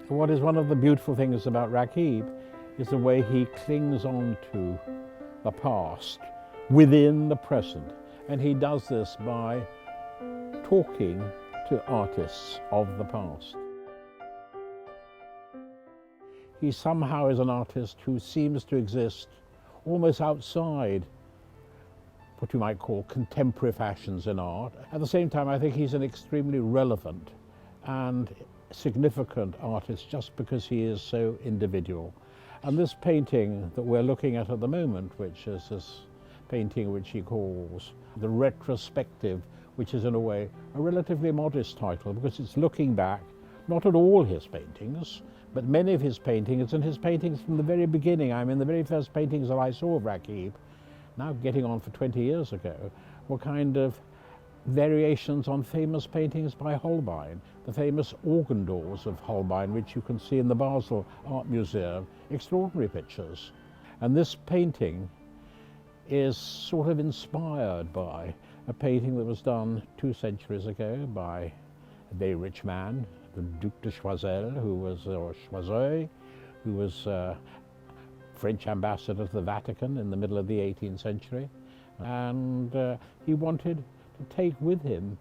What is one of the beautiful things about Raqib is the way he clings on to the past within the present. And he does this by talking to artists of the past. He somehow is an artist who seems to exist almost outside what you might call contemporary fashions in art. At the same time, I think he's an extremely relevant and significant artist just because he is so individual. And this painting that we're looking at the moment, which is this painting which he calls the Retrospective, which is in a way a relatively modest title because it's looking back not at all his paintings, but many of his paintings, and his paintings from the very beginning. I mean, the very first paintings that I saw of Raqib, now getting on for 20 years ago, were kind of variations on famous paintings by Holbein, the famous organ doors of Holbein, which you can see in the Basel Art Museum, extraordinary pictures. And this painting is sort of inspired by a painting that was done 2 centuries ago by a very rich man, the Duc de Choiseul, who was French ambassador to the Vatican in the middle of the 18th century. And he wanted to take with him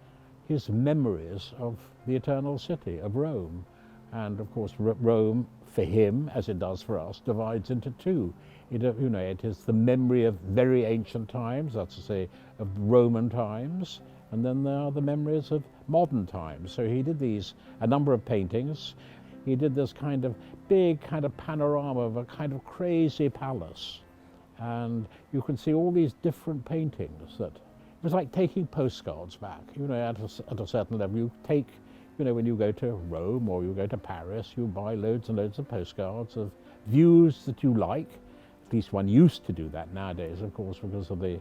his memories of the Eternal City, of Rome. And of course, Rome, for him, as it does for us, divides into two. It is the memory of very ancient times, that's to say, of Roman times, and then there are the memories of modern times. So he did a number of paintings. He did this kind of big kind of panorama of a kind of crazy palace. And you can see all these different paintings that, it was like taking postcards back, at a certain level. You take, when you go to Rome or you go to Paris, you buy loads and loads of postcards of views that you like. At least one used to do that. Nowadays, of course, because of the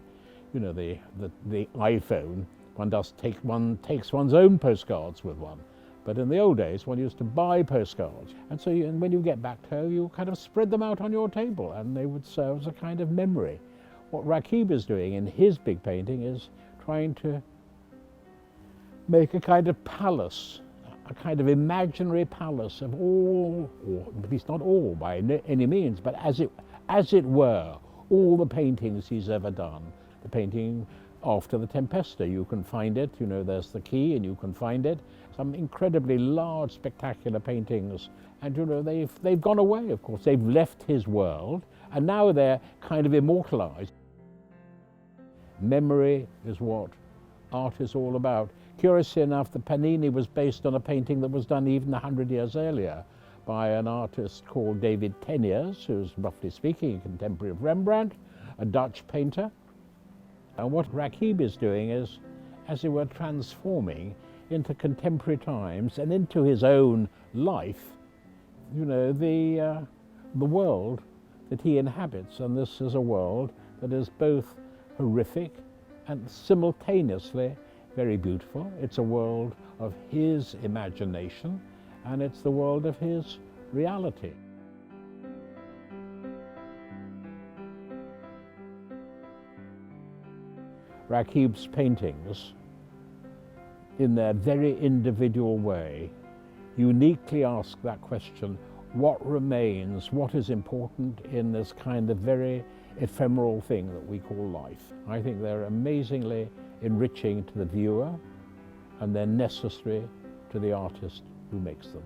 iPhone, one takes one's own postcards with one. But in the old days, one used to buy postcards. And so when you get back home, you kind of spread them out on your table and they would serve as a kind of memory. What Raqib is doing in his big painting is trying to make a kind of palace, a kind of imaginary palace of all, or at least not all by any means, but as it were, all the paintings he's ever done. The painting after the Tempesta, you can find it, there's the key and you can find it. Some incredibly large, spectacular paintings. And they've gone away, of course. They've left his world and now they're kind of immortalized. Memory is what art is all about. Curiously enough, the Pannini was based on a painting that was done even 100 years earlier by an artist called David Teniers, who's roughly speaking a contemporary of Rembrandt, a Dutch painter. And what Raqib is doing is, as it were, transforming into contemporary times and into his own life, the world that he inhabits. And this is a world that is both horrific and simultaneously very beautiful. It's a world of his imagination and it's the world of his reality. Raqib's paintings, in their very individual way, uniquely ask that question, what remains, what is important in this kind of very ephemeral thing that we call life? I think they're amazingly enriching to the viewer and they're necessary to the artist who makes them.